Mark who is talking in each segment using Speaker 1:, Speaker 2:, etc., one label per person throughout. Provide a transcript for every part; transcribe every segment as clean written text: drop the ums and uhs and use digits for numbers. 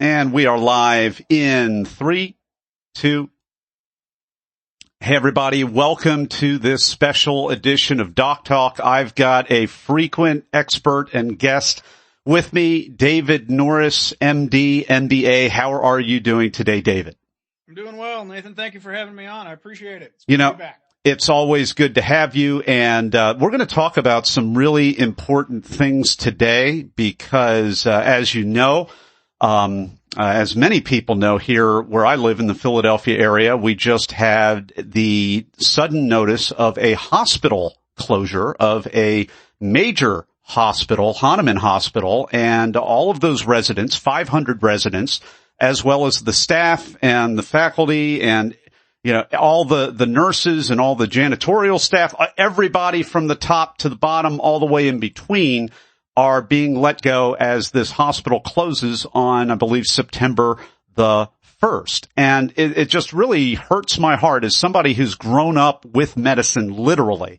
Speaker 1: And we are live in 3, 2. Hey, everybody. Welcome to this special edition of Doc Talk. I've got a frequent expert and guest with me, David Norris MD MBA. How are you doing today, David?
Speaker 2: I'm doing well, Nathan. Thank you for having me on. I appreciate it.
Speaker 1: It's good to be back. It's always good to have you. And we're going to talk about some really important things today because, as you know, as many people know here where I live in the Philadelphia area, we just had the sudden notice of a hospital closure of a major hospital, Hahnemann Hospital, and all of those residents, 500 residents, as well as the staff and the faculty and, you know, all the nurses and all the janitorial staff, everybody from the top to the bottom, all the way in between, are being let go as this hospital closes on, I believe, September the 1st. And it just really hurts my heart as somebody who's grown up with medicine, literally,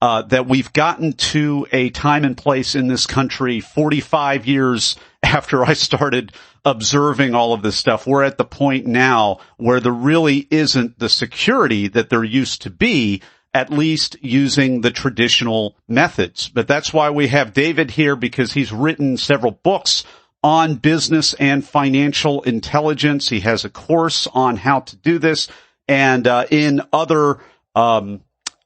Speaker 1: that we've gotten to a time and place in this country 45 years after I started observing all of this stuff. We're at the point now where there really isn't the security that there used to be, at least using the traditional methods. But that's why we have David here, because he's written several books on business and financial intelligence. He has a course on how to do this, and in other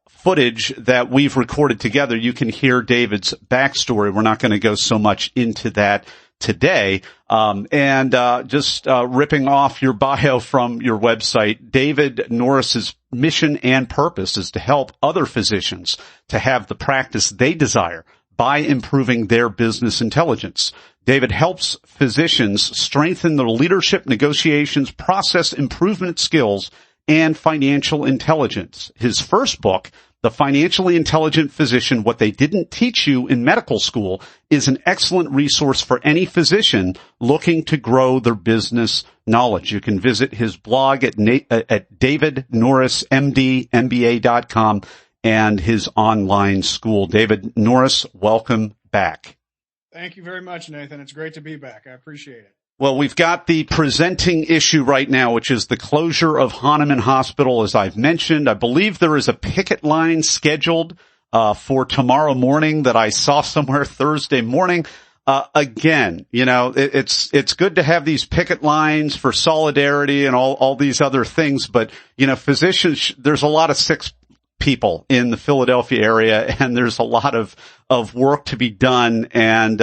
Speaker 1: footage that we've recorded together, you can hear David's backstory. We're not going to go so much into that today. Just ripping off your bio from your website, David Norris's mission and purpose is to help other physicians to have the practice they desire by improving their business intelligence. David helps physicians strengthen their leadership, negotiations, process improvement skills, and financial intelligence. His first book, The Financially Intelligent Physician, What They Didn't Teach You in Medical School, is an excellent resource for any physician looking to grow their business knowledge. You can visit his blog at davidnorrismdmba.com and his online school. David Norris, welcome back.
Speaker 2: Thank you very much, Nathan. It's great to be back. I appreciate it.
Speaker 1: Well, we've got the presenting issue right now, which is the closure of Hahnemann Hospital, as I've mentioned. I believe there is a picket line scheduled for tomorrow morning that I saw somewhere Thursday morning. Again, you know, it's good to have these picket lines for solidarity and all these other things, but, you know, physicians, there's a lot of sick people in the Philadelphia area, and there's a lot of work to be done, and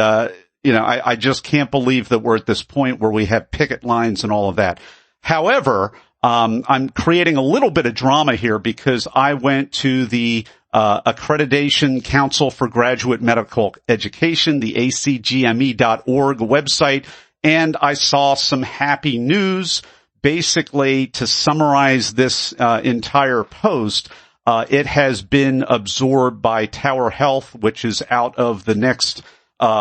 Speaker 1: you know, I just can't believe that we're at this point where we have picket lines and all of that. However, I'm creating a little bit of drama here because I went to the Accreditation Council for Graduate Medical Education, the acgme.org website, and I saw some happy news. Basically, to summarize this entire post, it has been absorbed by Tower Health, which is out of the next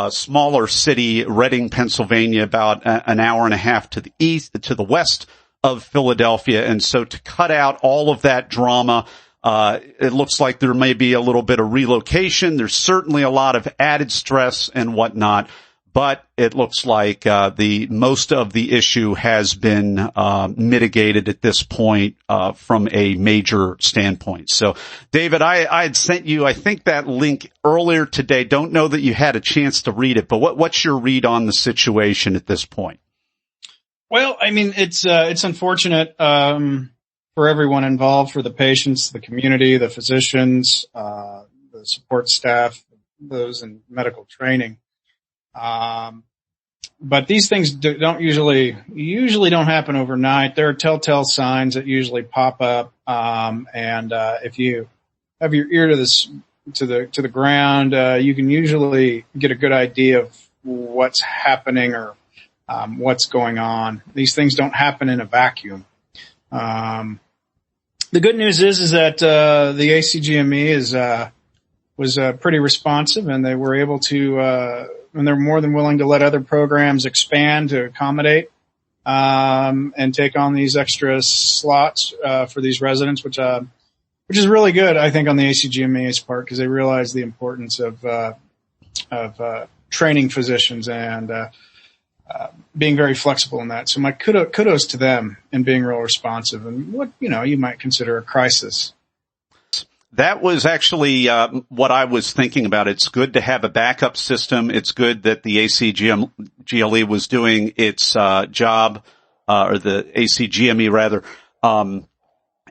Speaker 1: smaller city, Reading, Pennsylvania, about an hour and a half to the west of Philadelphia. And so to cut out all of that drama, it looks like there may be a little bit of relocation. There's certainly a lot of added stress and whatnot, but it looks like the most of the issue has been mitigated at this point from a major standpoint. So, David, I had sent you, I think, that link earlier today. Don't know that you had a chance to read it, but what's your read on the situation at this point?
Speaker 2: Well, I mean, it's unfortunate for everyone involved, for the patients, the community, the physicians, the support staff, those in medical training. But these things don't usually don't happen overnight. There are telltale signs that usually pop up. If you have your ear to the ground, you can usually get a good idea of what's happening or, what's going on. These things don't happen in a vacuum. The good news is that, the ACGME was pretty responsive, and they were able to, and they're more than willing to let other programs expand to accommodate and take on these extra slots for these residents, which is really good, I think, on the ACGME's part, because they realize the importance of training physicians. And being very flexible in that. So my kudos to them in being real responsive and what, you might consider a crisis.
Speaker 1: That was actually what I was thinking about. It's good to have a backup system. It's good that the ACGLE was doing its job, or the ACGME rather.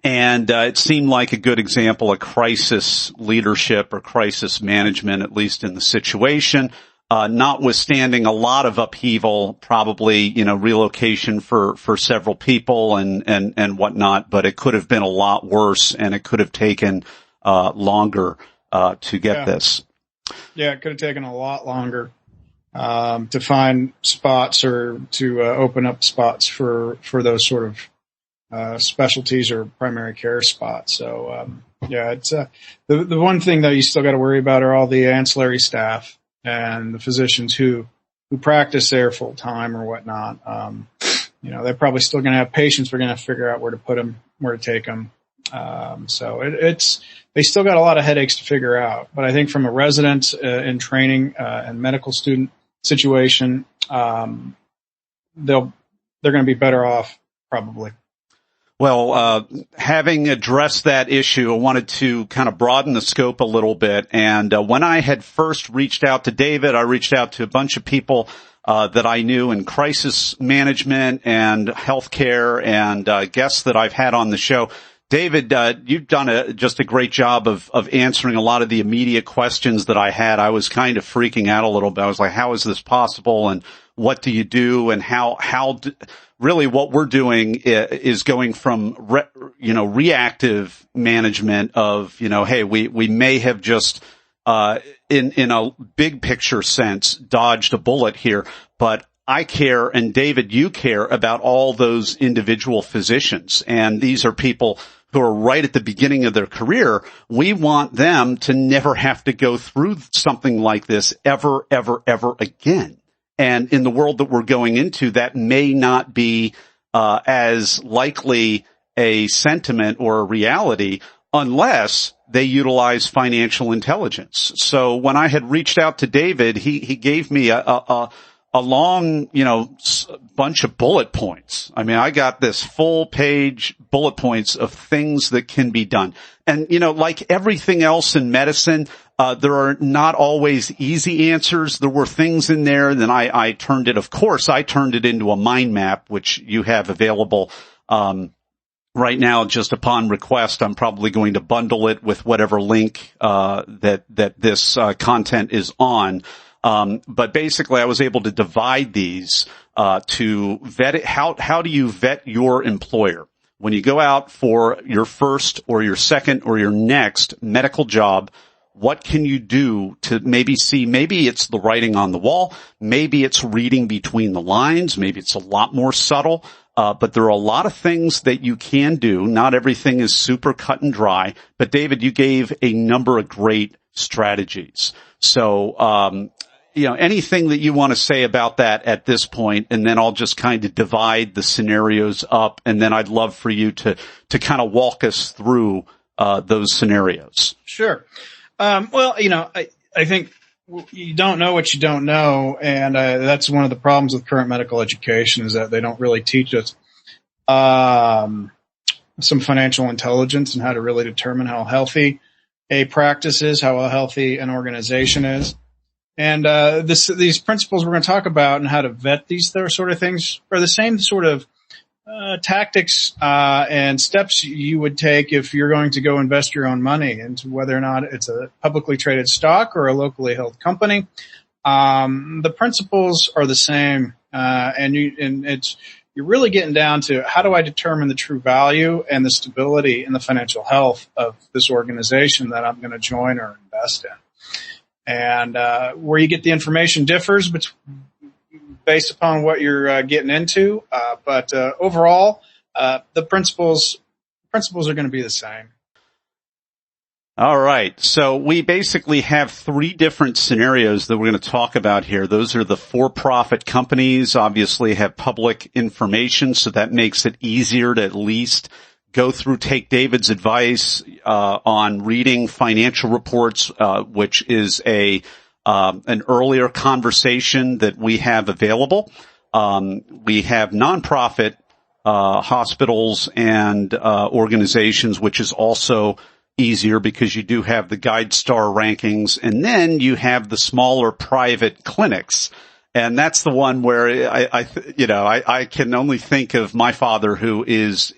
Speaker 1: And it seemed like a good example of crisis leadership or crisis management, at least in the situation. Notwithstanding a lot of upheaval, probably, relocation for several people and whatnot, but it could have been a lot worse, and it could have taken longer to get this.
Speaker 2: Yeah, it could have taken a lot longer to find spots or to open up spots for those sort of specialties or primary care spots. So it's the one thing that you still got to worry about are all the ancillary staff and the physicians who practice there full time or whatnot. They're probably still going to have patients. We're going to figure out where to put them, where to take them. So they still got a lot of headaches to figure out. But I think from a resident in training and medical student situation, they're going to be better off probably.
Speaker 1: Well, having addressed that issue, I wanted to kind of broaden the scope a little bit. And when I had first reached out to David, I reached out to a bunch of people that I knew in crisis management and healthcare and guests that I've had on the show. David, you've done just a great job of answering a lot of the immediate questions that I had. I was kind of freaking out a little bit. I was like, how is this possible? And what do you do? And really what we're doing is going from, reactive management of, hey, we may have just, in a big picture sense, dodged a bullet here, but I care, and David, you care about all those individual physicians. And these are people who are right at the beginning of their career. We want them to never have to go through something like this ever, ever, ever again. And in the world that we're going into, that may not be as likely a sentiment or a reality unless they utilize financial intelligence. So when I had reached out to David, he gave me a long, bunch of bullet points. I mean, I got this full page bullet points of things that can be done. And, like everything else in medicine, there are not always easy answers. There were things in there, and then I turned it into a mind map, which you have available, right now, just upon request. I'm probably going to bundle it with whatever link, that this, content is on. But basically I was able to divide these, to vet it. How do you vet your employer? When you go out for your first or your second or your next medical job, what can you do to maybe it's the writing on the wall, maybe it's reading between the lines, maybe it's a lot more subtle, but there are a lot of things that you can do. Not everything is super cut and dry, but David, you gave a number of great strategies. So, anything that you want to say about that at this point, and then I'll just kind of divide the scenarios up, and then I'd love for you to kind of walk us through those scenarios.
Speaker 2: Sure. I think you don't know what you don't know, and that's one of the problems with current medical education is that they don't really teach us some financial intelligence and how to really determine how healthy a practice is, how healthy an organization is. And these principles we're going to talk about and how to vet these sort of things are the same sort of tactics and steps you would take if you're going to go invest your own money into whether or not it's a publicly traded stock or a locally held company. The principles are the same, and you're really getting down to how do I determine the true value and the stability and the financial health of this organization that I'm going to join or invest in. And where you get the information differs based upon what you're getting into, but overall, the principles are going to be the same.
Speaker 1: All right. So we basically have three different scenarios that we're going to talk about here. Those are the for-profit companies, obviously have public information, so that makes it easier to at least take David's advice on reading financial reports, which is an earlier conversation that we have available. We have nonprofit hospitals and organizations, which is also easier because you do have the GuideStar rankings, and then you have the smaller private clinics. And that's the one where I can only think of my father, who is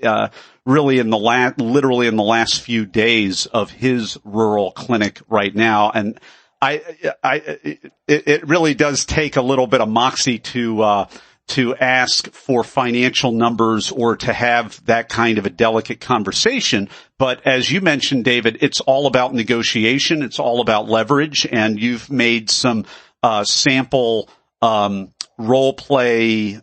Speaker 1: really literally in the last few days of his rural clinic right now. And it really does take a little bit of moxie to ask for financial numbers or to have that kind of a delicate conversation. But as you mentioned, David, it's all about negotiation. It's all about leverage. And you've made some sample role play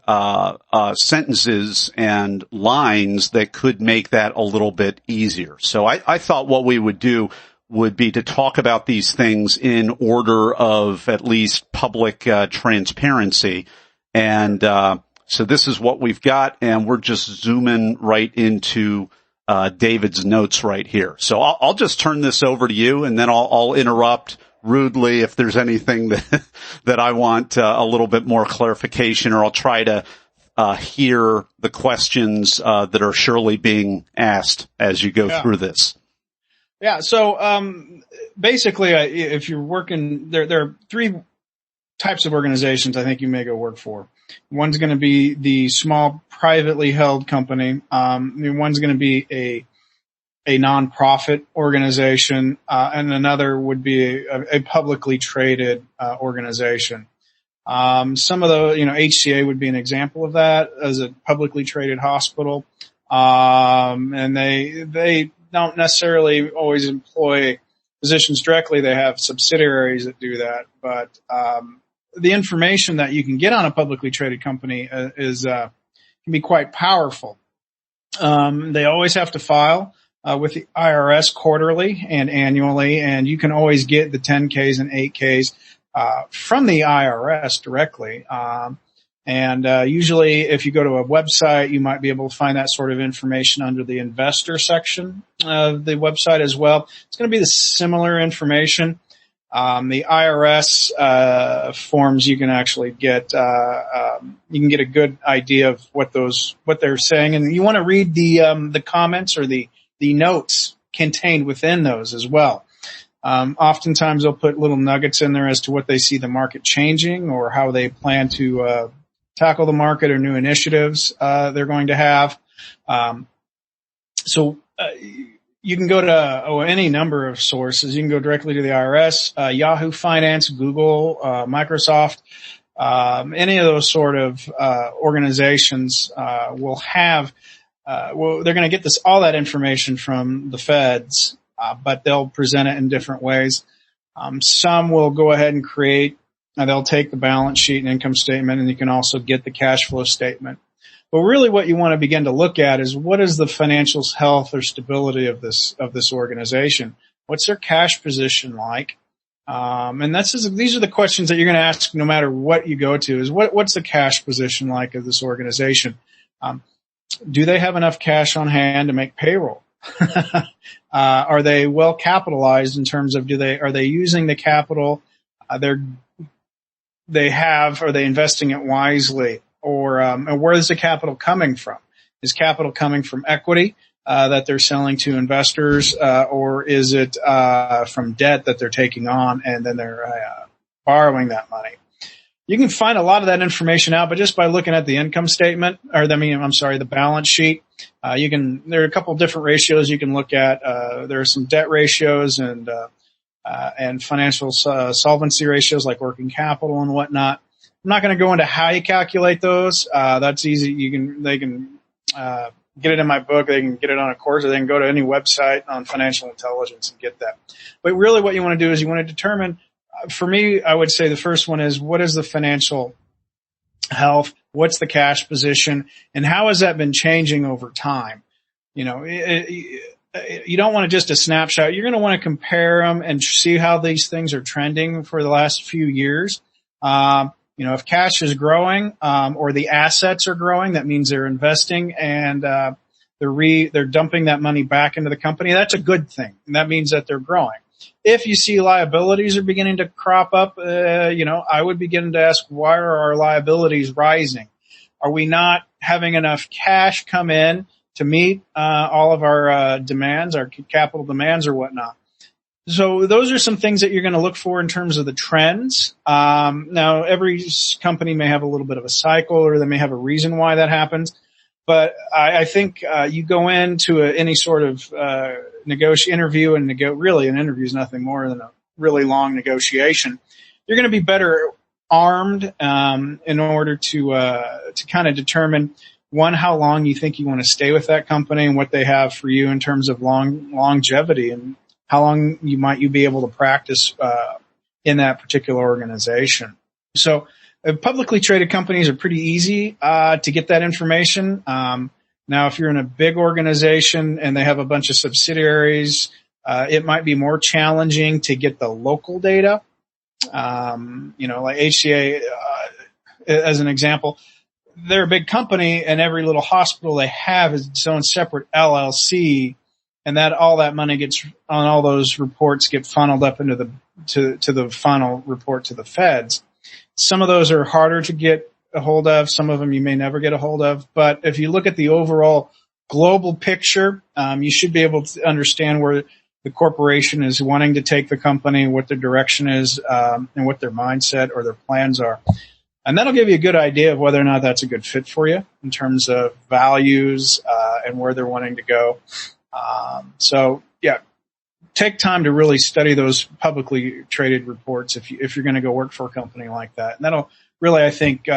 Speaker 1: sentences and lines that could make that a little bit easier. So I thought what we would do would be to talk about these things in order of at least public transparency. And so this is what we've got, and we're just zooming right into David's notes right here. So I'll just turn this over to you, and then I'll interrupt rudely if there's anything that I want a little bit more clarification, or I'll try to hear the questions that are surely being asked as you go through this.
Speaker 2: Yeah. So basically, if you're working, there are three types of organizations I think you may go work for. One's going to be the small privately held company. One's going to be a nonprofit organization, and another would be a publicly traded organization. Some of the, HCA would be an example of that as a publicly traded hospital. And they don't necessarily always employ physicians directly. They have subsidiaries that do that, but the information that you can get on a publicly traded company can be quite powerful. They always have to file with the IRS quarterly and annually, and you can always get the 10Ks and 8Ks from the IRS directly. Usually if you go to a website, you might be able to find that sort of information under the investor section of the website as well. It's going to be the similar information. The IRS forms, you can actually get you can get a good idea of what they're saying, and you want to read the comments or the notes contained within those as well. Oftentimes they'll put little nuggets in there as to what they see the market changing or how they plan to tackle the market or new initiatives they're going to have. You can go to any number of sources. You can go directly to the IRS, Yahoo Finance, Google, Microsoft. Any of those sort of organizations will have. They're going to get all that information from the feds, but they'll present it in different ways. Some will go ahead and they'll take the balance sheet and income statement, and you can also get the cash flow statement. But really what you want to begin to look at is what is the financial health or stability of this organization? What's their cash position like? And these are the questions that you're going to ask no matter what you go to, is what's the cash position like of this organization? Do they have enough cash on hand to make payroll? Are they well capitalized in terms of are they using the capital they have? Are they investing it wisely? Or where is the capital coming from? Is capital coming from equity that they're selling to investors, or is it from debt that they're taking on and then they're borrowing that money? You can find a lot of that information out, but just by looking at the income statement, the balance sheet, there are a couple of different ratios you can look at. There are some debt ratios and financial solvency ratios like working capital and whatnot. I'm not going to go into how you calculate those. That's easy. They can get it in my book. They can get it on a course, or they can go to any website on financial intelligence and get that. But really what you want to do is you want to determine, for me, I would say the first one is, what is the financial health? What's the cash position? And how has that been changing over time? You don't want just a snapshot. You're going to want to compare them and see how these things are trending for the last few years. If cash is growing, or the assets are growing, that means they're investing and, they're dumping that money back into the company. That's a good thing. And that means that they're growing. If you see liabilities are beginning to crop up, I would begin to ask, why are our liabilities rising? Are we not having enough cash come in to meet all of our demands, our capital demands or whatnot? So those are some things that you're going to look for in terms of the trends. Now, every company may have a little bit of a cycle, or they may have a reason why that happens. But I think you go into any sort of interview, and really an interview is nothing more than a really long negotiation. You're going to be better armed in order to kind of determine, one, how long you think you want to stay with that company and what they have for you in terms of longevity, and how long you be able to practice in that particular organization. So publicly traded companies are pretty easy to get that information. Now, if you're in a big organization and they have a bunch of subsidiaries, it might be more challenging to get the local data. Like HCA, as an example, they're a big company, and every little hospital they have is its own separate LLC, and that all that money gets on all those reports get funneled up into the final report to the feds. Some of those are harder to get a hold of. Some of them you may never get a hold of. But if you look at the overall global picture, you should be able to understand where the corporation is wanting to take the company, what their direction is, and what their mindset or their plans are. And that'll give you a good idea of whether or not that's a good fit for you in terms of values, and where they're wanting to go. Take time to really study those publicly traded reports if you're going to go work for a company like that. And that'll really, I think,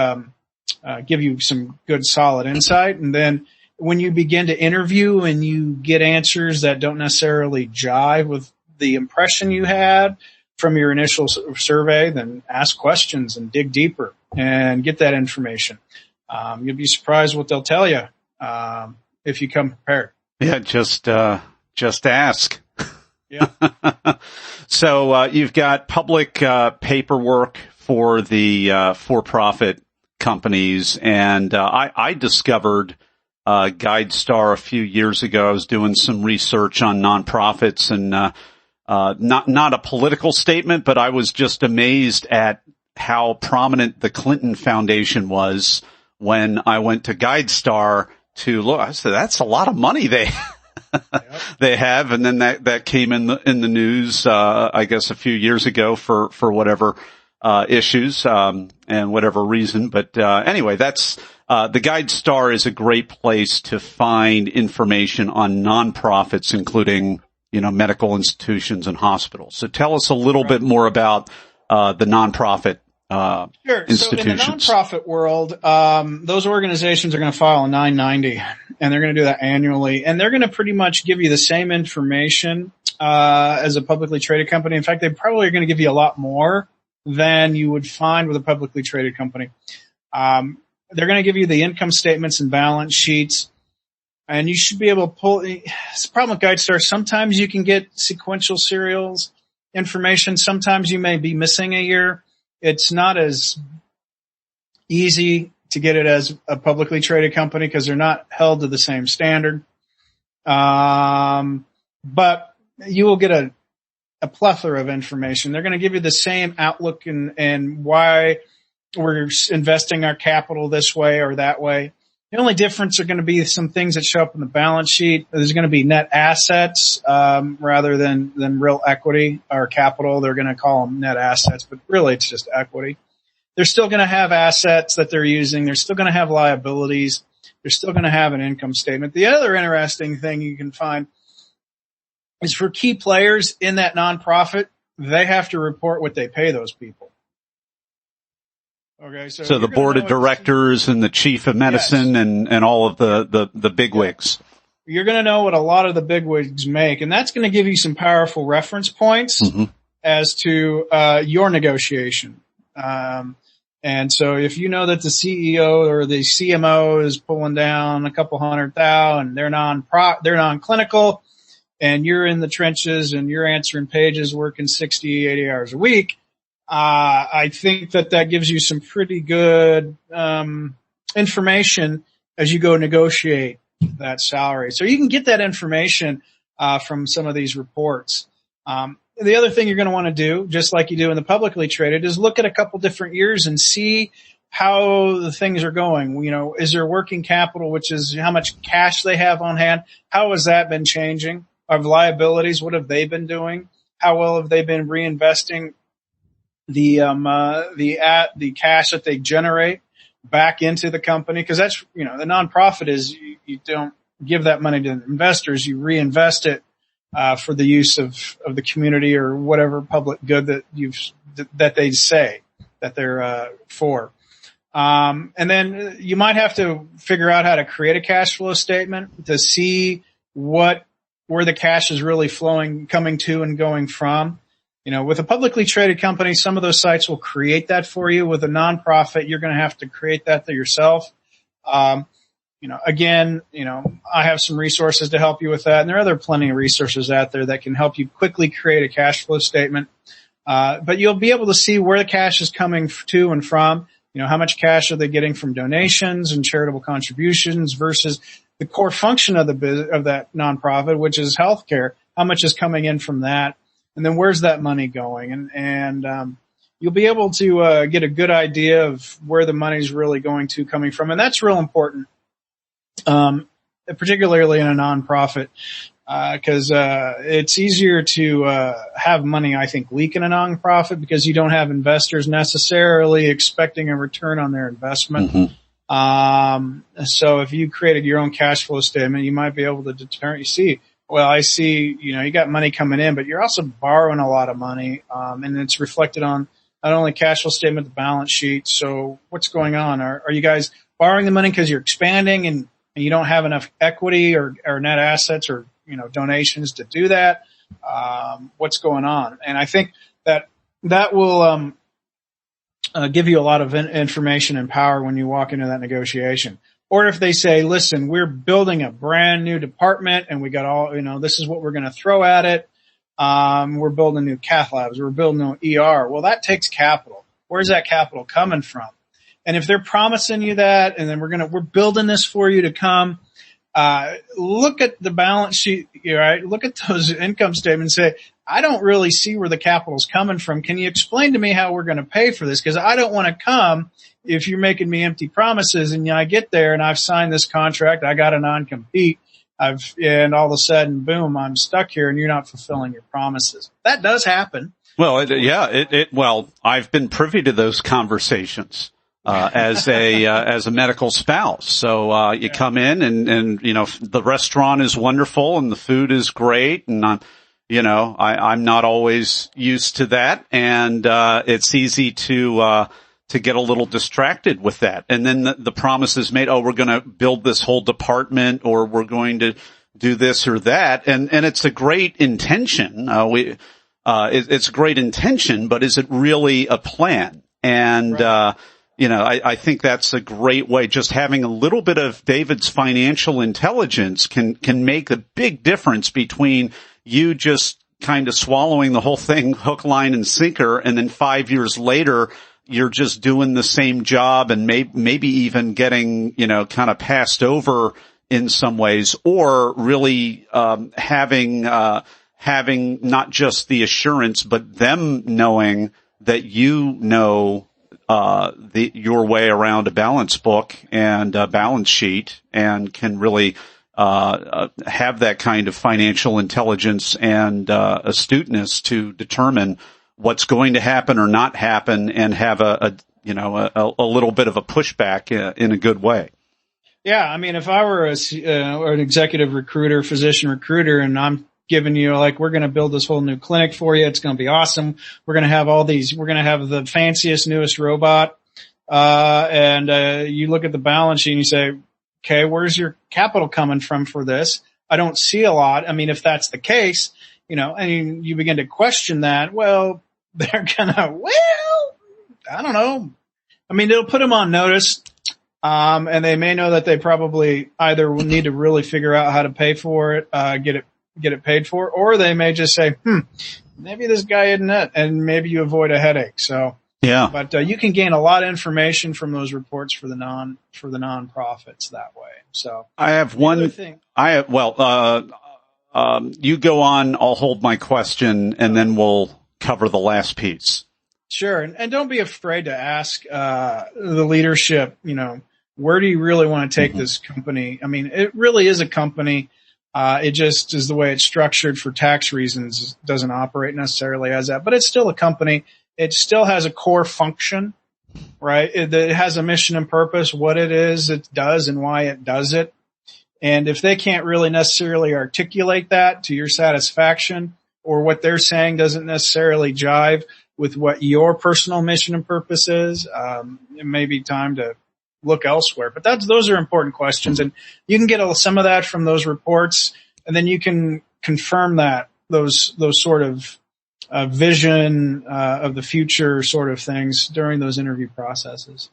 Speaker 2: give you some good solid insight. And then when you begin to interview and you get answers that don't necessarily jive with the impression you had from your initial survey, then ask questions and dig deeper and get that information. You'll be surprised what they'll tell you if you come prepared.
Speaker 1: Yeah, just ask.
Speaker 2: Yeah.
Speaker 1: So you've got public paperwork for the for-profit companies, and I discovered GuideStar a few years ago. I was doing some research on nonprofits, and not a political statement, but I was just amazed at how prominent the Clinton Foundation was when I went to GuideStar to look. I said, that's a lot of money they have. And then that came in the news, I guess a few years ago for whatever, issues, and whatever reason. But, anyway, that's, the GuideStar is a great place to find information on nonprofits, including, medical institutions and hospitals. So tell us a little bit more about, the nonprofit
Speaker 2: Sure.
Speaker 1: institutions.
Speaker 2: So in the nonprofit world, those organizations are going to file a 990, and they're going to do that annually. And they're going to pretty much give you the same information as a publicly traded company. In fact, they probably are going to give you a lot more than you would find with a publicly traded company. They're going to give you the income statements and balance sheets, and you should be able to pull. It's the problem with GuideStar. Sometimes you can get sequential serials information. Sometimes you may be missing a year. It's not as easy to get it as a publicly traded company because they're not held to the same standard. But you will get a plethora of information. They're going to give you the same outlook and why we're investing our capital this way or that way. The only difference are going to be some things that show up in the balance sheet. There's going to be net assets, rather than real equity or capital. They're going to call them net assets, but really it's just equity. They're still going to have assets that they're using. They're still going to have liabilities. They're still going to have an income statement. The other interesting thing you can find is for key players in that nonprofit, they have to report what they pay those people. Okay,
Speaker 1: so the board of directors and the chief of medicine, yes, and all of the bigwigs.
Speaker 2: You're going to know what a lot of the bigwigs make, and that's going to give you some powerful reference points as to your negotiation. And so if you know that the CEO or the CMO is pulling down a couple $100,000, they're non-clinical, and you're in the trenches and you're answering pages, working 60, 80 hours a week, I think that gives you some pretty good information as you go negotiate that salary. So you can get that information from some of these reports. The other thing you're going to want to do, just like you do in the publicly traded, is look at a couple different years and see how the things are going. Is there working capital, which is how much cash they have on hand? How has that been changing? Of liabilities, what have they been doing? How well have they been reinvesting the cash that they generate back into the company? Because that's, the nonprofit is you don't give that money to investors, you reinvest it for the use of the community or whatever public good that they say that they're for. And then you might have to figure out how to create a cash flow statement to see where the cash is really coming to and going from. With a publicly traded company, some of those sites will create that for you. With a nonprofit, you're going to have to create that yourself. Again, I have some resources to help you with that. And there are plenty of resources out there that can help you quickly create a cash flow statement. But you'll be able to see where the cash is coming to and from. How much cash are they getting from donations and charitable contributions versus the core function of that nonprofit, which is healthcare. How much is coming in from that? And then where's that money going? And you'll be able to get a good idea of where the money's really coming from. And that's real important, particularly in a nonprofit, because it's easier to have money, I think, leak in a nonprofit because you don't have investors necessarily expecting a return on their investment. Mm-hmm. So if you created your own cash flow statement, you might be able to determine, I see, you got money coming in, but you're also borrowing a lot of money. And it's reflected on not only cash flow statement, the balance sheet. So what's going on? Are you guys borrowing the money because you're expanding and you don't have enough equity or net assets or, donations to do that? What's going on? And I think that will, give you a lot of information and power when you walk into that negotiation. Or if they say, listen, we're building a brand new department and we got this is what we're going to throw at it. We're building new cath labs. We're building new ER. Well, that takes capital. Where's that capital coming from? And if they're promising you that, and then we're building this for you to come, look at the balance sheet, right? Look at those income statements and say, I don't really see where the capital's coming from. Can you explain to me how we're going to pay for this? Because I don't want to come if you're making me empty promises and I get there and I've signed this contract, I got a non-compete, and all of a sudden, boom, I'm stuck here and you're not fulfilling your promises. That does happen.
Speaker 1: Well, well, I've been privy to those conversations. As a medical spouse. So, you come in and, the restaurant is wonderful and the food is great. And I'm not always used to that. And, it's easy to get a little distracted with that. And then the promise is made, we're going to build this whole department or we're going to do this or that. And it's a great intention. It's a great intention, but is it really a plan? And, right. I think that's a great way. Just having a little bit of David's financial intelligence can make a big difference between you just kind of swallowing the whole thing hook, line, and sinker, and then 5 years later, you're just doing the same job and maybe even getting, kind of passed over in some ways, or really having not just the assurance, but them knowing that your way around a balance book and a balance sheet and can really have that kind of financial intelligence and astuteness to determine what's going to happen or not happen and have a little bit of a pushback in a good way.
Speaker 2: Yeah, I mean, if I were an executive recruiter, physician recruiter, and I'm giving you we're going to build this whole new clinic for you. It's going to be awesome. We're going to have we're going to have the fanciest, newest robot. And you look at the balance sheet and you say, okay, where's your capital coming from for this? I don't see a lot. I mean, if that's the case, and you begin to question that, well, they're going to, I don't know. I mean, it'll put them on notice. And they may know that they probably either will need to really figure out how to pay for it, get it paid for, or they may just say, maybe this guy isn't it, and maybe you avoid a headache. So, yeah, but you can gain a lot of information from those reports for the nonprofits that way. So
Speaker 1: I have one thing. You go on. I'll hold my question, and then we'll cover the last piece.
Speaker 2: Sure. And don't be afraid to ask, the leadership, where do you really want to take this company? I mean, it really is a company. It just is the way it's structured for tax reasons. It doesn't operate necessarily as that, but it's still a company. It still has a core function, right? It has a mission and purpose, what it is, it does, and why it does it. And if they can't really necessarily articulate that to your satisfaction, or what they're saying doesn't necessarily jive with what your personal mission and purpose is, it may be time to look elsewhere. But those are important questions, and you can get some of that from those reports, and then you can confirm that those sort of vision of the future sort of things during those interview processes.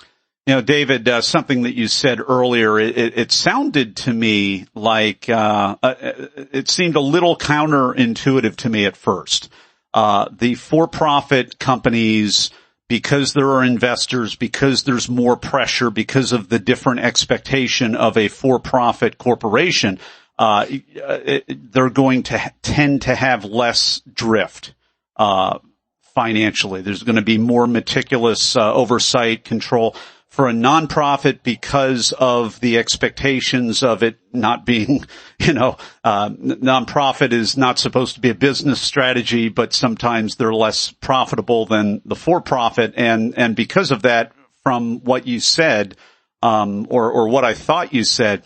Speaker 1: David, something that you said earlier, it sounded to me like it seemed a little counterintuitive to me at first. The for-profit companies, because there are investors, because there's more pressure, because of the different expectation of a for-profit corporation, they're going to tend to have less drift financially. There's going to be more meticulous oversight, control. For a nonprofit, because of the expectations of it not being, nonprofit is not supposed to be a business strategy, but sometimes they're less profitable than the for-profit. And because of that, from what you said, or what I thought you said,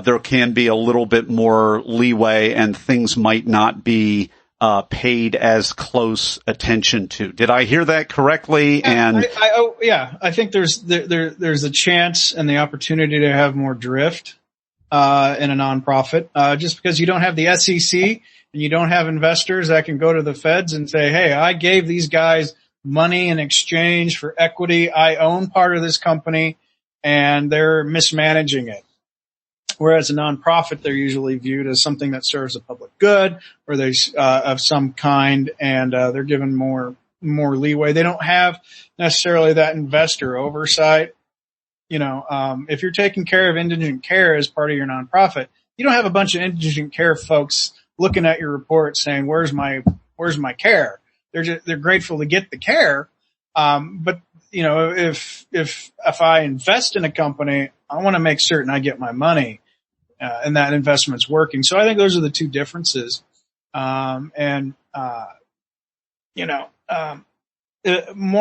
Speaker 1: there can be a little bit more leeway and things might not be paid as close attention to. Did I hear that correctly? And
Speaker 2: I think there's a chance and the opportunity to have more drift in a nonprofit, just because you don't have the SEC and you don't have investors that can go to the feds and say, hey, I gave these guys money in exchange for equity. I own part of this company and they're mismanaging it. Whereas a nonprofit, they're usually viewed as something that serves a public good, or they of some kind, and they're given more leeway. They don't have necessarily that investor oversight. If you're taking care of indigent care as part of your nonprofit, you don't have a bunch of indigent care folks looking at your report saying, "Where's my care?" They're grateful to get the care, but if I invest in a company, I want to make certain I get my money. And that investment's working. So I think those are the two differences. More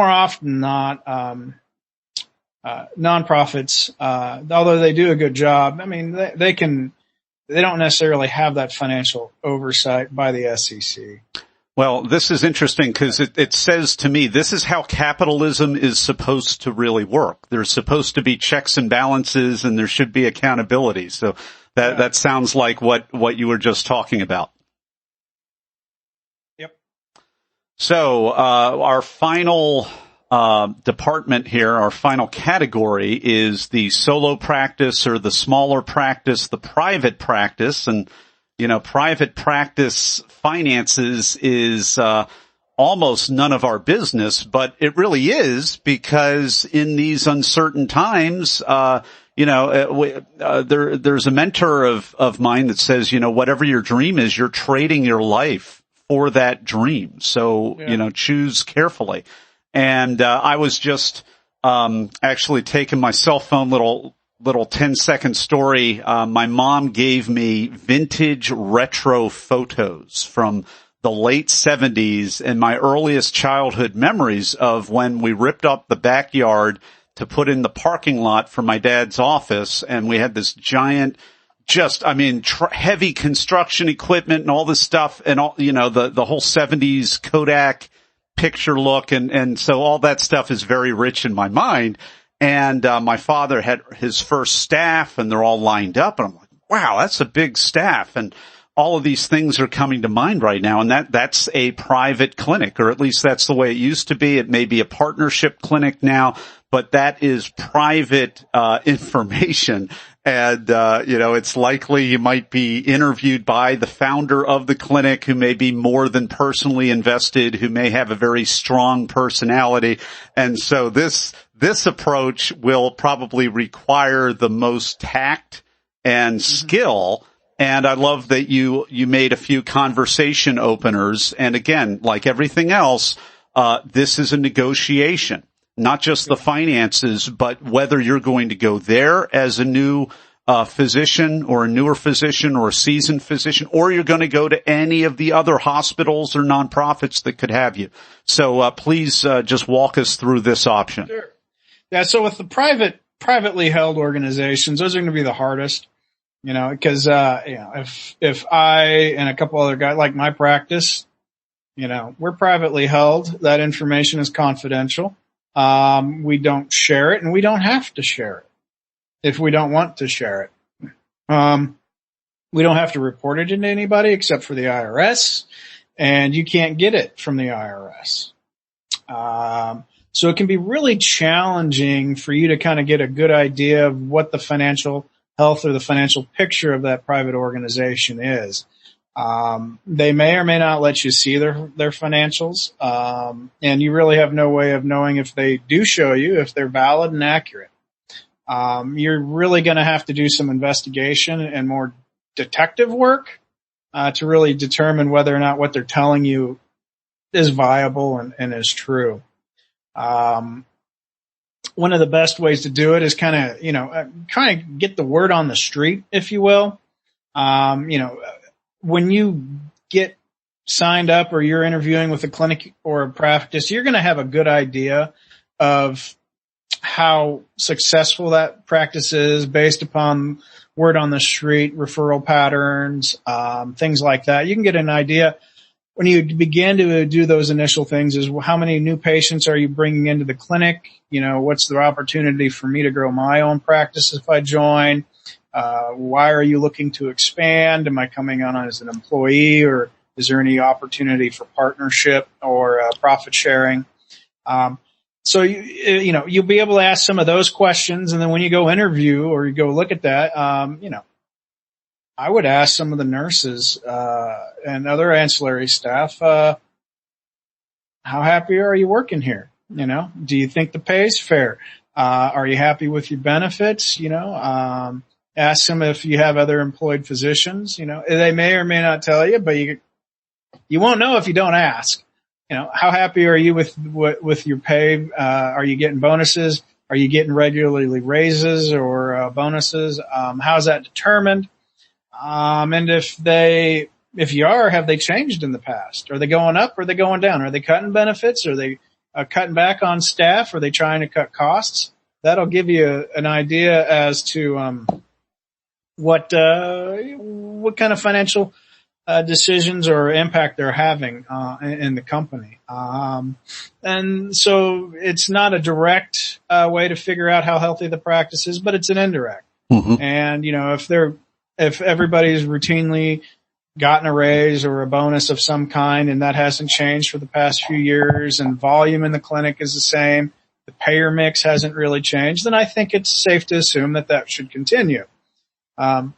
Speaker 2: often than not, nonprofits, although they do a good job, I mean, they don't necessarily have that financial oversight by the SEC.
Speaker 1: Well, this is interesting because it says to me, this is how capitalism is supposed to really work. There's supposed to be checks and balances and there should be accountability. So that sounds like what you were just talking about.
Speaker 2: Yep.
Speaker 1: So, our final, department here, our final category is the solo practice or the smaller practice, the private practice. And, private practice finances is, almost none of our business, but it really is because in these uncertain times, there's a mentor of mine that says, whatever your dream is, you're trading your life for that dream. So, choose carefully. And, I was just, actually taking my cell phone little 10-second story. My mom gave me vintage retro photos from the late 70s and my earliest childhood memories of when we ripped up the backyard to put in the parking lot for my dad's office. And we had this giant, heavy construction equipment and all this stuff and all, the whole 70s Kodak picture look. And so all that stuff is very rich in my mind. And, my father had his first staff and they're all lined up. And I'm like, wow, that's a big staff. And all of these things are coming to mind right now. And that's a private clinic, or at least that's the way it used to be. It may be a partnership clinic now, but that is private, information. And, it's likely you might be interviewed by the founder of the clinic who may be more than personally invested, who may have a very strong personality. And so this approach will probably require the most tact and skill. And I love that you made a few conversation openers. And again, like everything else, this is a negotiation, not just the finances, but whether you're going to go there as a new physician or a newer physician or a seasoned physician, or you're going to go to any of the other hospitals or nonprofits that could have you. So please just walk us through this option.
Speaker 2: Sure. Yeah, so with the privately held organizations, those are going to be the hardest, because if I and a couple other guys, like my practice, we're privately held. That information is confidential. We don't share it, and we don't have to share it if we don't want to share it. We don't have to report it to anybody except for the IRS, and you can't get it from the IRS. So it can be really challenging for you to kind of get a good idea of what the financial health or the financial picture of that private organization is. They may or may not let you see their financials. And you really have no way of knowing if they do show you, if they're valid and accurate. You're really going to have to do some investigation and more detective work, to really determine whether or not what they're telling you is viable and is true. One of the best ways to do it is kind of get the word on the street, if you will. When you get signed up or you're interviewing with a clinic or a practice, you're going to have a good idea of how successful that practice is based upon word on the street, referral patterns, things like that. You can get an idea when you begin to do those initial things is how many new patients are you bringing into the clinic? What's the opportunity for me to grow my own practice if I join? Why are you looking to expand? Am I coming on as an employee, or is there any opportunity for partnership or profit sharing? So you'll be able to ask some of those questions. And then when you go interview or you go look at that, I would ask some of the nurses, and other ancillary staff, how happy are you working here? Do you think the pay is fair? Are you happy with your benefits? Ask them if you have other employed physicians. They may or may not tell you, but you won't know if you don't ask. How happy are you with your pay? Are you getting bonuses? Are you getting regularly raises or bonuses? How's that determined? And if you are, have they changed in the past? Are they going up? Or are they going down? Are they cutting benefits? Are they cutting back on staff? Are they trying to cut costs? That'll give you an idea as to what kind of financial decisions or impact they're having in the company. And so it's not a direct way to figure out how healthy the practice is, but it's an indirect. Mm-hmm. And if everybody's routinely gotten a raise or a bonus of some kind and that hasn't changed for the past few years and volume in the clinic is the same, the payer mix hasn't really changed, then I think it's safe to assume that should continue. And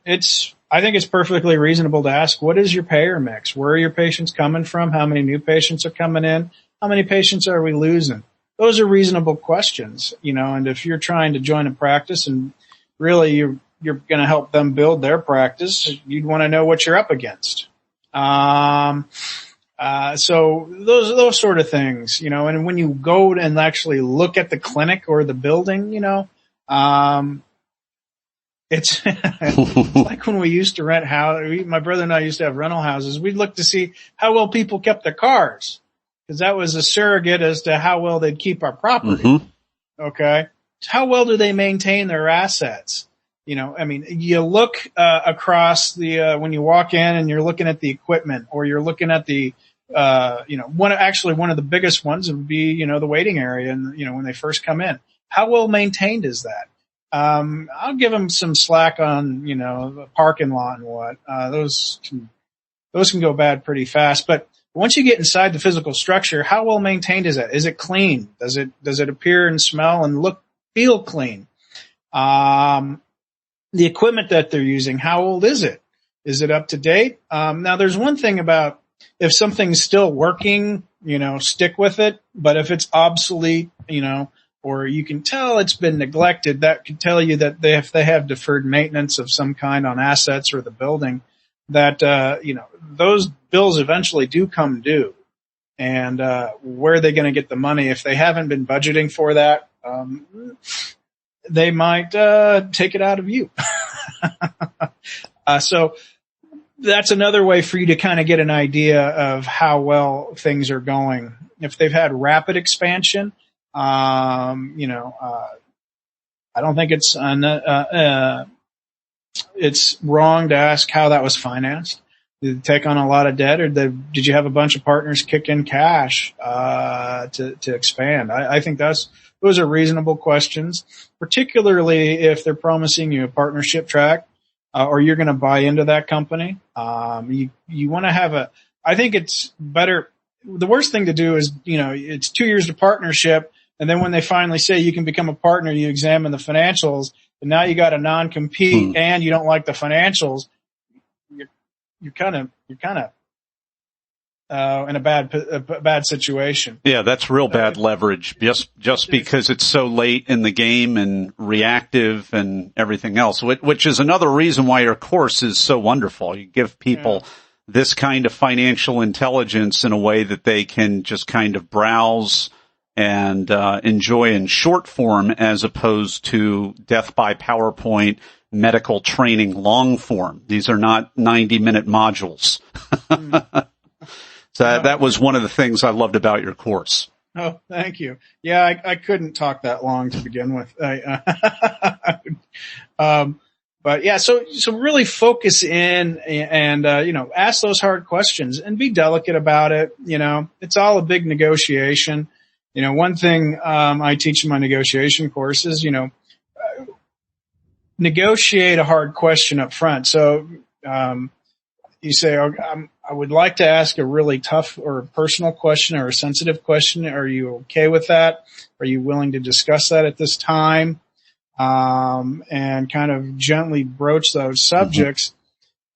Speaker 2: I think it's perfectly reasonable to ask, what is your payer mix? Where are your patients coming from? How many new patients are coming in? How many patients are we losing? Those are reasonable questions, and if you're trying to join a practice and really you're going to help them build their practice, you'd want to know what you're up against. So those sort of things, and when you go and actually look at the clinic or the building, it's like when we used to rent houses. My brother and I used to have rental houses. We'd look to see how well people kept their cars, because that was a surrogate as to how well they'd keep our property. Mm-hmm. Okay. How well do they maintain their assets? You look across the when you walk in and you're looking at the equipment, or you're looking at the one of the biggest ones would be the waiting area, and when they first come in, how well maintained is that? I'll give them some slack on the parking lot and what those can go bad pretty fast. But once you get inside the physical structure, how well maintained is that? Is it clean? Does it appear and smell and feel clean? The equipment that they're using, how old is it? Is it up to date? Now there's one thing about if something's still working, stick with it. But if it's obsolete, or you can tell it's been neglected, that could tell you that if they have deferred maintenance of some kind on assets or the building, that, those bills eventually do come due. and where are they going to get the money? If they haven't been budgeting for that, they might take it out of you. So that's another way for you to kind of get an idea of how well things are going. If they've had rapid expansion, I don't think it's wrong to ask how that was financed. Did they take on a lot of debt, or did you have a bunch of partners kick in cash to expand? I think those are reasonable questions, particularly if they're promising you a partnership track or you're going to buy into that company. You want to have I think it's better. The worst thing to do is, it's 2 years to partnership, and then when they finally say you can become a partner, you examine the financials, and now you got a non-compete and you don't like the financials. You're kind of in a bad situation.
Speaker 1: Yeah, that's real bad leverage. Just because it's so late in the game and reactive and everything else, which is another reason why your course is so wonderful. You give people this kind of financial intelligence in a way that they can just kind of browse and enjoy in short form, as opposed to death by PowerPoint medical training long form. These are not 90-minute modules. So that was one of the things I loved about your course.
Speaker 2: Oh, thank you. Yeah, I couldn't talk that long to begin with. But yeah, so really focus in and ask those hard questions and be delicate about it. It's all a big negotiation. One thing I teach in my negotiation course is, negotiate a hard question up front. So you say, I would like to ask a really tough or personal question or a sensitive question. Are you okay with that? Are you willing to discuss that at this time? And kind of gently broach those subjects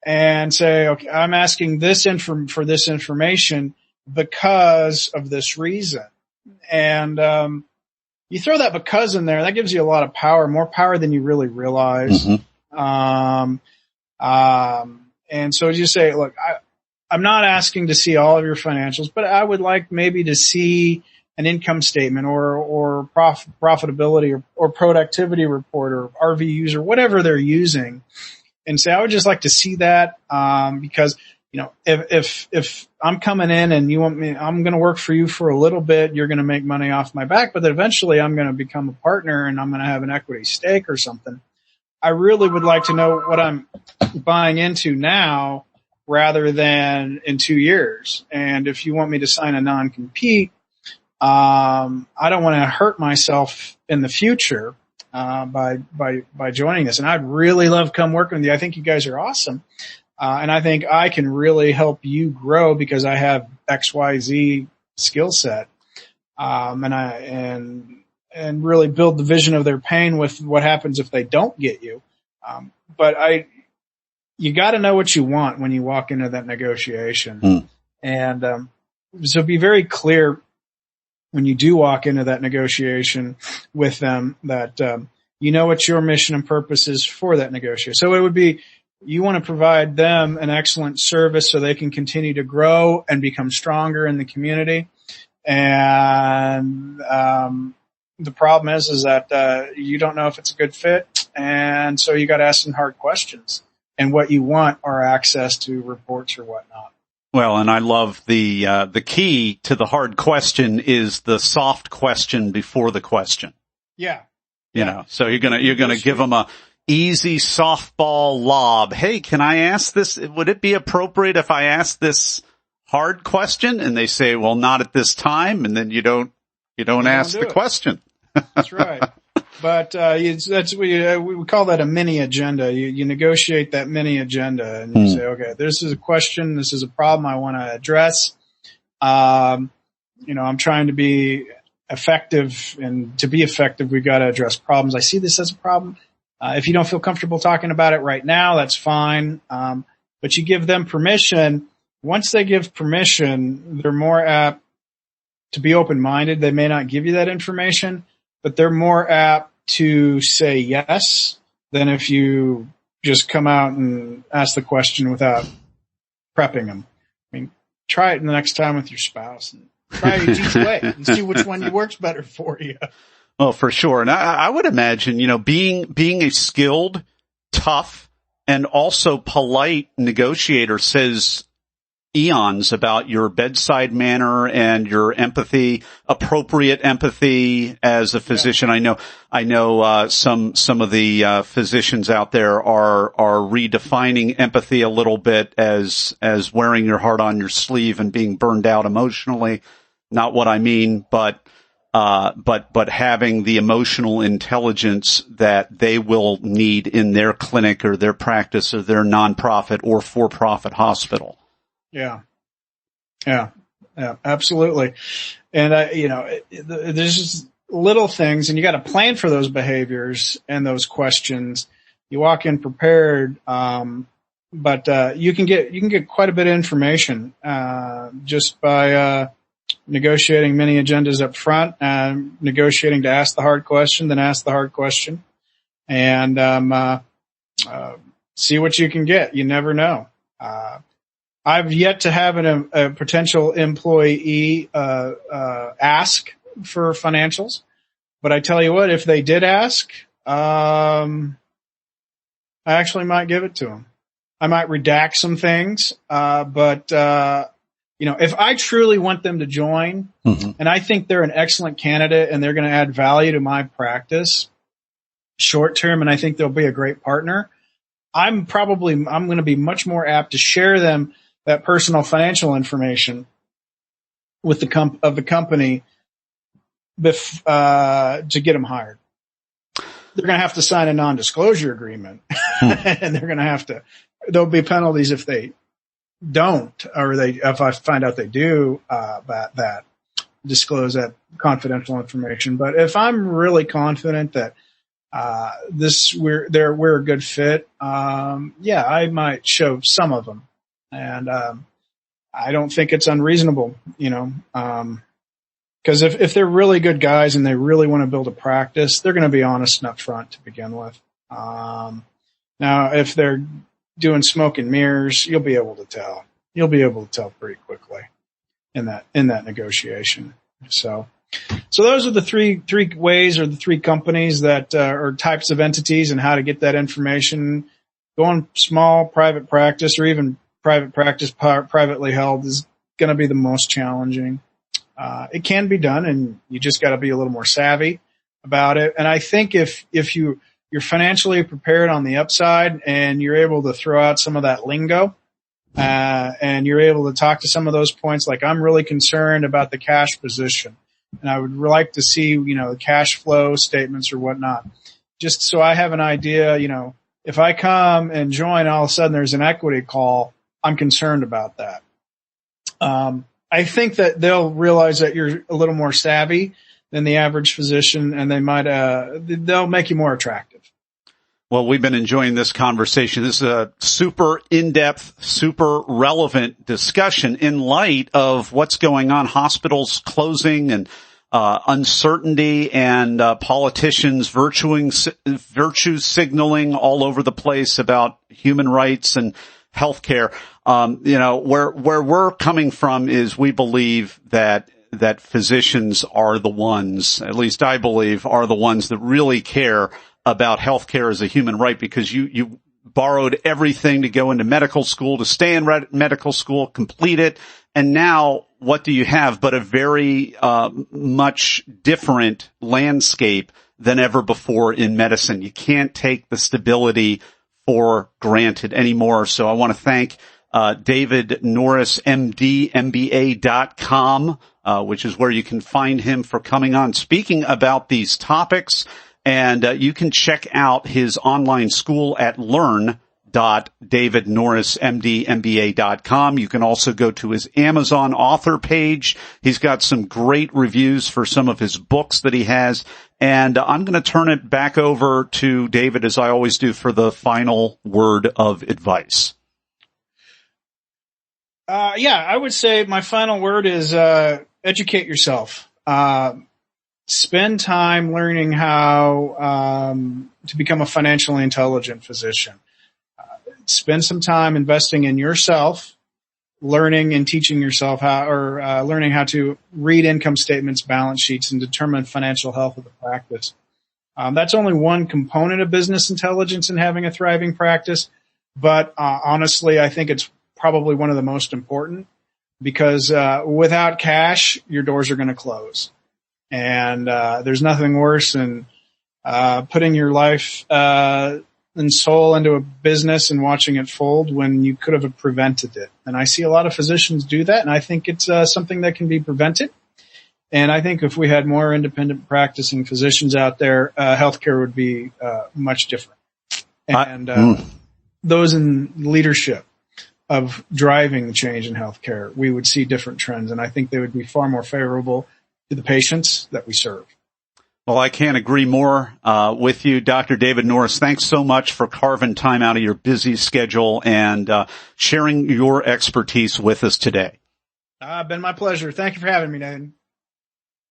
Speaker 2: and say, okay, I'm asking this for this information because of this reason. And you throw that because in there, that gives you a lot of power, more power than you really realize. And so you say, look, I'm not asking to see all of your financials, but I would like maybe to see an income statement or profitability or productivity report or RVUs or whatever they're using, and say, I would just like to see that, because, if I'm coming in and you want me, I'm going to work for you for a little bit, you're going to make money off my back, but then eventually I'm going to become a partner and I'm going to have an equity stake or something. I really would like to know what I'm buying into now rather than in 2 years. And if you want me to sign a non-compete, I don't want to hurt myself in the future, by joining this. And I'd really love to come work with you. I think you guys are awesome. And I think I can really help you grow because I have XYZ skill set. And really build the vision of their pain with what happens if they don't get you. But you got to know what you want when you walk into that negotiation. And, so be very clear when you do walk into that negotiation with them that, what your mission and purpose is for that negotiation. So it would be, you want to provide them an excellent service so they can continue to grow and become stronger in the community. And, the problem is that, you don't know if it's a good fit. And so you got to ask some hard questions, and what you want are access to reports or whatnot.
Speaker 1: Well, and I love the key to the hard question is the soft question before the question.
Speaker 2: Yeah.
Speaker 1: So you're going to give them a easy softball lob. Hey, can I ask this? Would it be appropriate if I ask this hard question? And they say, well, not at this time. And then you don't ask the question.
Speaker 2: That's right. But, we call that a mini agenda. You negotiate that mini agenda and you say, okay, this is a question. This is a problem I want to address. I'm trying to be effective, and to be effective, we've got to address problems. I see this as a problem. If you don't feel comfortable talking about it right now, that's fine. But you give them permission. Once they give permission, they're more apt to be open-minded. They may not give you that information, but they're more apt to say yes than if you just come out and ask the question without prepping them. I mean, try it the next time with your spouse and Try each way and see which one works better for you.
Speaker 1: Oh, for sure. And I would imagine, being a skilled, tough, and also polite negotiator says eons about your bedside manner and your empathy, appropriate empathy as a physician. Yeah. I know some of the physicians out there are redefining empathy a little bit as wearing your heart on your sleeve and being burned out emotionally. Not what I mean, but having the emotional intelligence that they will need in their clinic or their practice or their nonprofit or for-profit hospital.
Speaker 2: Yeah, absolutely. And there's just little things, and you got to plan for those behaviors and those questions. You walk in prepared, but you can get quite a bit of information just by negotiating many agendas up front, negotiating to ask the hard question, then ask the hard question, and see what you can get. You never know. I've yet to have a potential employee ask for financials, but I tell you what, if they did ask, I actually might give it to them. I might redact some things, but if I truly want them to join, mm-hmm. and I think they're an excellent candidate and they're going to add value to my practice short term, and I think they'll be a great partner, I'm going to be much more apt to share them that personal financial information with the company to get them hired. They're going to have to sign a non-disclosure agreement, and there'll be penalties if they don't, or if I find out they do that disclose that confidential information. But if I'm really confident that we're a good fit, I might show some of them. And I don't think it's unreasonable, because if they're really good guys and they really want to build a practice, they're going to be honest and upfront to begin with. Now, if they're doing smoke and mirrors, you'll be able to tell. You'll be able to tell pretty quickly in that negotiation. So those are the three ways, or the three companies that or types of entities, and how to get that information. Going small private practice, or even private practice privately held, is going to be the most challenging. It can be done, and you just got to be a little more savvy about it. And I think if you're financially prepared on the upside, and you're able to throw out some of that lingo, and you're able to talk to some of those points, like, I'm really concerned about the cash position, and I would like to see, the cash flow statements or whatnot, just so I have an idea, if I come and join, all of a sudden there's an equity call, I'm concerned about that. I think that they'll realize that you're a little more savvy than the average physician, and they'll make you more attractive.
Speaker 1: Well, we've been enjoying this conversation. This is a super in-depth, super relevant discussion in light of what's going on, hospitals closing and uncertainty, and politicians virtue signaling all over the place about human rights and healthcare. Where we're coming from is, we believe that physicians are the ones, at least I believe, are the ones that really care about healthcare as a human right, because you borrowed everything to go into medical school, to stay in medical school, complete it, and now what do you have but a very much different landscape than ever before in medicine. You can't take the stability for granted anymore. So I want to thank David Norris MD MBA.com, which is where you can find him, for coming on, speaking about these topics. And you can check out his online school at learn.davidnorrismdmba.com. You can also go to his Amazon author page. He's got some great reviews for some of his books that he has. And I'm going to turn it back over to David, as I always do, for the final word of advice.
Speaker 2: I would say my final word is educate yourself. Spend time learning how to become a financially intelligent physician. Spend some time investing in yourself learning and teaching yourself learning how to read income statements, balance sheets, and determine financial health of the practice. That's only one component of business intelligence in having a thriving practice. But honestly, I think it's probably one of the most important, because without cash, your doors are going to close. And there's nothing worse than putting your life and soul into a business and watching it fold when you could have prevented it. And I see a lot of physicians do that, and I think it's something that can be prevented. And I think if we had more independent practicing physicians out there, healthcare would be much different. And those in leadership of driving the change in healthcare, we would see different trends, and I think they would be far more favorable to the patients that we serve.
Speaker 1: Well, I can't agree more with you, Dr. David Norris. Thanks so much for carving time out of your busy schedule and sharing your expertise with us today.
Speaker 2: Been my pleasure. Thank you for having me, Nathan.